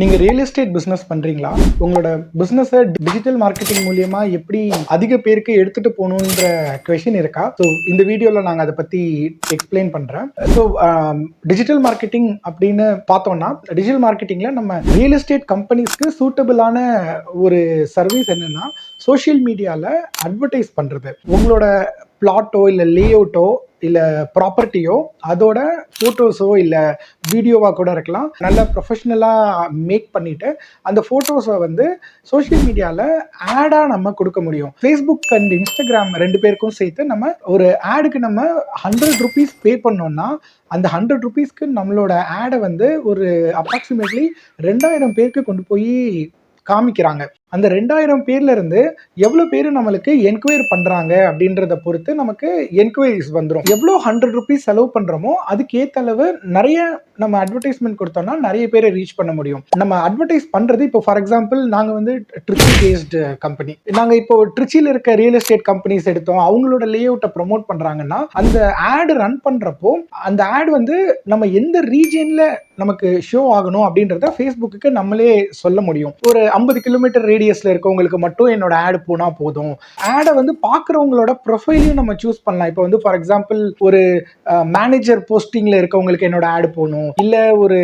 நீங்க real estate business பண்றீங்களா? உங்களோட பிசினஸ டிஜிட்டல் மார்க்கெட்டிங் மூலியமா எப்படி அதிக பேருக்கு எடுத்துட்டு போகணுன்ற கொஸ்டின் இருக்கா? ஸோ இந்த வீடியோல நாங்க அதை பத்தி எக்ஸ்பிளைன் பண்றேன். ஸோ டிஜிட்டல் மார்க்கெட்டிங் அப்படின்னு பார்த்தோம்னா, டிஜிட்டல் மார்க்கெட்டிங்ல நம்ம ரியல் எஸ்டேட் கம்பெனிஸ்க்கு சூட்டபிளான ஒரு சர்வீஸ் என்னன்னா, சோஷியல் மீடியால அட்வர்டைஸ் பண்றது. உங்களோட பிளாட்டோ இல்லை லேஅவுட்டோ இல்லை ப்ராப்பர்ட்டியோ அதோட ஃபோட்டோஸோ இல்லை வீடியோவாக கூட இருக்கலாம், நல்ல ப்ரொஃபஷ்னலாக மேக் பண்ணிவிட்டு அந்த ஃபோட்டோஸை வந்து சோஷியல் மீடியாவில் ஆடாக நம்ம கொடுக்க முடியும். ஃபேஸ்புக் அண்ட் இன்ஸ்டாகிராம் ரெண்டு பேருக்கும் சேர்த்து நம்ம ஒரு ஆடுக்கு நம்ம 100 rupees பே பண்ணோம்னா அந்த 100 rupeesக்கு நம்மளோட ஆடை வந்து ஒரு அப்ராக்சிமேட்லி 2000 பேருக்கு கொண்டு போய் காமிக்கிறாங்க. அந்த 2000 பேர்ல இருந்து எவ்வளோ பேர் நம்மளுக்கு என்கொயரி பண்றாங்க அப்படின்றத பொறுத்து நமக்கு என்கொயரிஸ் வந்துடும். எவ்வளோ 100 rupees செலவு பண்றோமோ அதுக்கு ஏற்ற அளவு நிறைய நம்ம அட்வர்டைஸ்மெண்ட் கொடுத்தோம்னா நிறைய பேரை ரீச் பண்ண முடியும். நம்ம அட்வர்டைஸ் பண்றது இப்போ ஃபார் எக்ஸாம்பிள் நாங்கள் வந்து ட்ரிச்சி பேஸ்டு கம்பெனி, நாங்கள் இப்போ ட்ரிச்சியில் இருக்க ரியல் எஸ்டேட் கம்பெனிஸ் எடுத்தோம், அவங்களோட லேஅவுட்டை ப்ரொமோட் பண்றாங்கன்னா அந்த ஆடு ரன் பண்றப்போ அந்த ஆடு வந்து நம்ம எந்த ரீஜன்ல நமக்கு ஷோ ஆகணும் அப்படின்றத ஃபேஸ்புக்கு நம்மளே சொல்ல முடியும். ஒரு 50 கிலோமீட்டர் ரேடியஸ்ல இருக்கவங்களுக்கு மட்டும் என்னோட ஆடு போனா போதும். ஆடை வந்து பார்க்குறவங்களோட ப்ரொஃபைலையும் நம்ம சூஸ் பண்ணலாம். இப்போ வந்து ஃபார் எக்ஸாம்பிள் ஒரு மேனேஜர் போஸ்டிங்ல இருக்கவங்களுக்கு என்னோட ஆடு போகணும், இல்லை ஒரு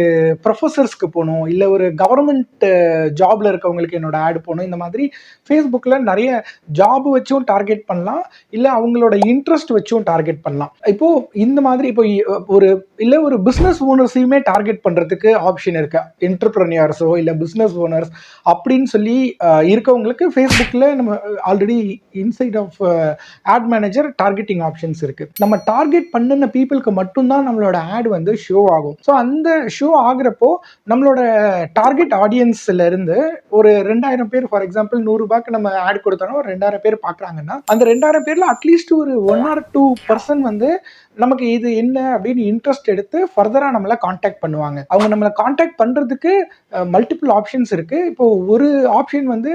ப்ரொஃபஸர்ஸ்க்கு போகணும், இல்லை ஒரு கவர்மெண்ட் ஜாப்ல இருக்கவங்களுக்கு என்னோட ஆடு போகணும். இந்த மாதிரி ஃபேஸ்புக்கில் நிறைய ஜாப் வச்சும் டார்கெட் பண்ணலாம், இல்லை அவங்களோட இன்ட்ரெஸ்ட் வச்சும் டார்கெட் பண்ணலாம். இப்போ இந்த மாதிரி இப்போ ஒரு பிஸ்னஸ் ஓனர்ஸையுமே டார்கெட் பண்றதுக்கு ஆப்ஷன் இருக்கு. என்டர்பிரனியர்ஸோ இல்லை பிஸ்னஸ் ஓனர்ஸ் அப்படின்னு சொல்லி இருக்கவங்களுக்கு ஃபேஸ்புக்கில் நம்ம already inside of ad manager targeting options இருக்கு. நம்ம டார்கெட் பண்ணின பீப்புளுக்கு மட்டும்தான் நம்மளோட ஆட் வந்து ஷோ ஆகும். ஸோ அந்த ஷோ ஆகுறப்போ நம்மளோட டார்கெட் ஆடியன்ஸ்ல இருந்து ஒரு 2000 பேர் ஃபார் எக்ஸாம்பிள் 100 ரூபாய்க்கு நம்ம ஆட் கொடுத்தோம்னா ஒரு 2000 பேர் பார்க்குறாங்கன்னா அந்த 2000 பேர்ல அட்லீஸ்ட் ஒரு 1 or 2% வந்து நமக்கு இது என்ன அப்படின்னு இன்ட்ரெஸ்ட் எடுத்து ஃபர்தரா நம்மளை கான்டாக்ட் பண்ணுவாங்க. அவங்க நம்மளை கான்டாக்ட் பண்றதுக்கு மல்டிபிள் ஆப்ஷன்ஸ் இருக்கு. இப்போ ஒரு ஆப்ஷன் வந்து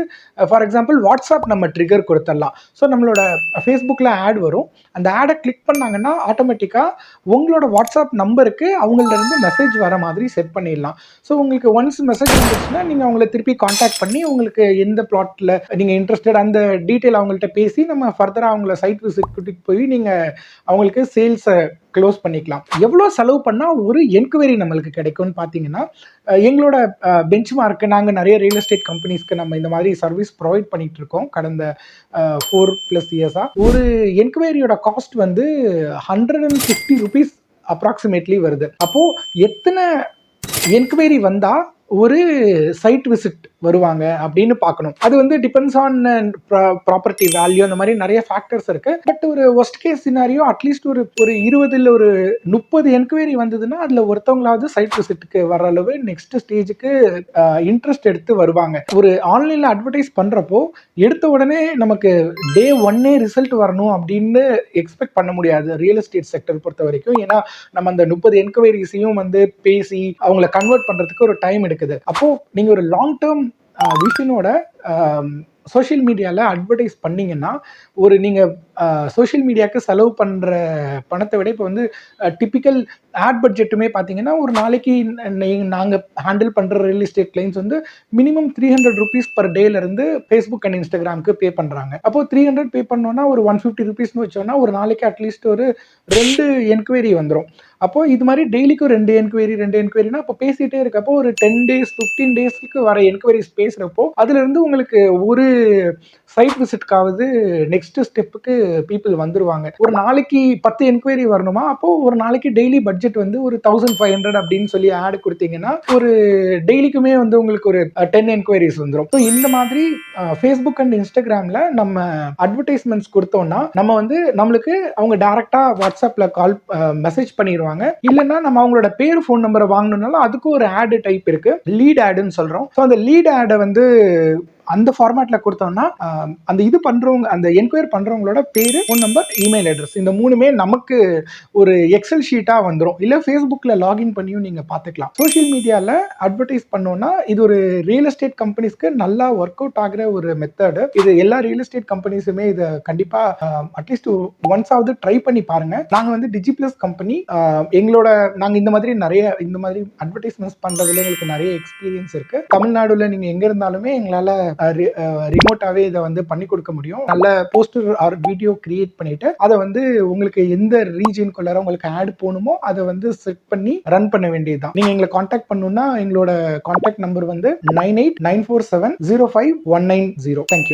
ஃபார் எக்ஸாம்பிள் வாட்ஸ்அப் நம்ம ட்ரிகர் கொடுத்துடலாம். ஸோ நம்மளோட ஃபேஸ்புக்கில் ஆட் வரும், அந்த ஆடை கிளிக் பண்ணாங்கன்னா ஆட்டோமேட்டிக்காக உங்களோட வாட்ஸ்அப் நம்பருக்கு அவங்கள்ட்ட இருந்து மெசேஜ் வர மாதிரி செட் பண்ணிடலாம். ஸோ உங்களுக்கு ஒன்ஸ் மெசேஜ் வந்துச்சுன்னா நீங்கள் அவங்கள திருப்பி கான்டாக்ட் பண்ணி உங்களுக்கு எந்த பிளாட்டில் நீங்கள் இன்ட்ரெஸ்டட் அந்த டீட்டெயில் அவங்கள்ட்ட பேசி நம்ம ஃபர்தராக அவங்கள சைட் விசிட் கூட்டிகிட்டு போய் நீங்கள் அவங்களுக்கு சேல்ஸை க்ளோஸ் பண்ணிக்கலாம். எவ்வளோ செலவு பண்ணால் ஒரு என்கொயரி நம்மளுக்கு கிடைக்கும்னு பார்த்தீங்கன்னா, எங்களோட பெஞ்ச் மார்க்கு நாங்கள் நிறைய ரியல் எஸ்டேட் கம்பெனிஸ்க்கு நம்ம இந்த மாதிரி சர்வீஸ் ப்ரொவைட் பண்ணிட்டு இருக்கோம் கடந்த 4+ இயர்ஸாக. ஒரு என்கொயரியோட காஸ்ட் வந்து 150 rupees அப்ராக்சிமேட்லி வருது. அப்போது எத்தனை என்கொயரி வந்தால் ஒரு சைட் விசிட் வருவாங்க அப்படின்னு பார்க்கணும். அது வந்து டிபெண்ட்ஸ் ஆன் ப்ராப்பர்ட்டி வேல்யூ, அந்த மாதிரி நிறைய ஃபேக்டர்ஸ் இருக்கு. பட் ஒரு ஒர்ஸ்ட் கேஸ் சினாரியோ அட்லீஸ்ட் ஒரு 20 இல்லை ஒரு 30 என்கொயரி வந்ததுன்னா அதுல ஒருத்தவங்களாவது சைட் விசிட்டுக்கு வர அளவு நெக்ஸ்ட் ஸ்டேஜுக்கு இன்ட்ரெஸ்ட் எடுத்து வருவாங்க. ஒரு ஆன்லைன்ல அட்வர்டைஸ் பண்றப்போ எடுத்த உடனே நமக்கு டே 1 ரிசல்ட் வரணும் அப்படின்னு எக்ஸ்பெக்ட் பண்ண முடியாது ரியல் எஸ்டேட் செக்டர் பொறுத்த வரைக்கும். ஏன்னா நம்ம அந்த 30 என்கொயரிஸையும் வந்து பேசி அவங்கள கன்வெர்ட் பண்றதுக்கு ஒரு டைம் எடுக்குது. அப்போ நீங்க ஒரு லாங் டேர்ம் விஷனோட சோஷியல் மீடியாவில் அட்வர்டைஸ் பண்ணிங்கன்னா ஒரு நீங்கள் சோஷியல் மீடியாவுக்கு செலவு பண்ணுற பணத்தை விட இப்போ வந்து டிப்பிக்கல் ஆட் பட்ஜெட்டுமே பார்த்தீங்கன்னா ஒரு நாளைக்கு நாங்கள் ஹேண்டில் பண்ணுற ரியல் எஸ்டேட் கிளைண்ட்ஸ் வந்து மினிமம் 300 rupees பர் டேலேருந்து ஃபேஸ்புக் அண்ட் இன்ஸ்டாகிராமுக்கு பே பண்ணுறாங்க. அப்போது 300 பே பண்ணோன்னா ஒரு 150 rupeesனு வச்சோன்னா ஒரு நாளைக்கு அட்லீஸ்ட் ஒரு 2 என்கொயரி வந்துடும். அப்போது இது மாதிரி டெய்லிக்கும் 2 என்கொயரினா அப்போ பேசிகிட்டே இருக்கப்போ ஒரு 10 days 15 daysக்கு வர என்கொயரிஸ் பேசுகிறப்போ அதுலேருந்து உங்களுக்கு ஒரு சைட் விசிட்காவது நெக்ஸ்ட் ஸ்டெப்புக்கு பீப்புள் வந்துருவாங்க. ஒரு நாளைக்கு 10 என்கொயரி வரணுமா, அப்போ ஒரு நாளைக்கு டெய்லி பட்ஜெட் வந்து ஒரு 1500 அப்படின்னு சொல்லி ஆட் கொடுத்தீங்கன்னா ஒரு டெய்லிக்குமே வந்து உங்களுக்கு ஒரு 10 என்கொயரிஸ் வந்துடும். ஸோ இந்த மாதிரி ஃபேஸ்புக் அண்ட் இன்ஸ்டாகிராமில் நம்ம அட்வர்டைஸ்மெண்ட்ஸ் கொடுத்தோம்னா நம்ம வந்து நம்மளுக்கு அவங்க டைரக்டா வாட்ஸ்அப்ல கால் மெசேஜ் பண்ணிடுவாங்க. இல்லைன்னா நம்ம அவங்களோட பேர் ஃபோன் நம்பரை வாங்கணும்னாலும் அதுக்கும் ஒரு ஆடு டைப் இருக்கு, லீட் ஆடுன்னு சொல்றோம். ஸோ அந்த லீட் ஆடை வந்து அந்த ஃபார்மேட்ல கொடுத்தோம்னா அந்த இது பண்றவங்க, அந்த என்கொயர் பண்றவங்களோட பேரு, ஃபோன் நம்பர், இமெயில் அட்ரஸ், இந்த மூணுமே நமக்கு ஒரு எக்ஸல் ஷீட்டா வந்துடும். இல்ல ஃபேஸ்புக்ல லாகின் பண்ணியும் நீங்க பாத்துக்கலாம். சோஷியல் மீடியால அட்வர்டைஸ் பண்ணோம்னா இது ஒரு ரியல் எஸ்டேட் கம்பெனிஸ்க்கு நல்லா ஒர்க் அவுட் ஆகிற ஒரு மெத்தட். இது எல்லா ரியல் எஸ்டேட் கம்பெனிஸுமே இதை கண்டிப்பா அட்லீஸ்ட் ஒன்ஸ் ஆவது ட்ரை பண்ணி பாருங்க. நாங்க வந்து டிஜிப்ளஸ் கம்பெனி, நாங்க இந்த மாதிரி அட்வர்டைஸ்மெண்ட்ஸ் பண்றதுல எங்களுக்கு நிறைய எக்ஸ்பீரியன்ஸ் இருக்கு. தமிழ்நாடுல நீங்க எங்க இருந்தாலுமே எங்களால ரிமோட்டாவே இதை வந்து பண்ணி கொடுக்க முடியும். நல்ல போஸ்டர் ஆர் வீடியோ கிரியேட் பண்ணிட்டு அதை வந்து உங்களுக்கு எந்த ரீஜியனுக்குள்ளார உங்களுக்கு ஆட் போகணுமோ அதை வந்து செட் பண்ணி ரன் பண்ண வேண்டியதுதான். நீங்க எங்களை கான்டாக்ட் பண்ணணும்னா எங்களோட கான்டாக்ட் நம்பர் வந்து 9894705190. தேங்க்யூ.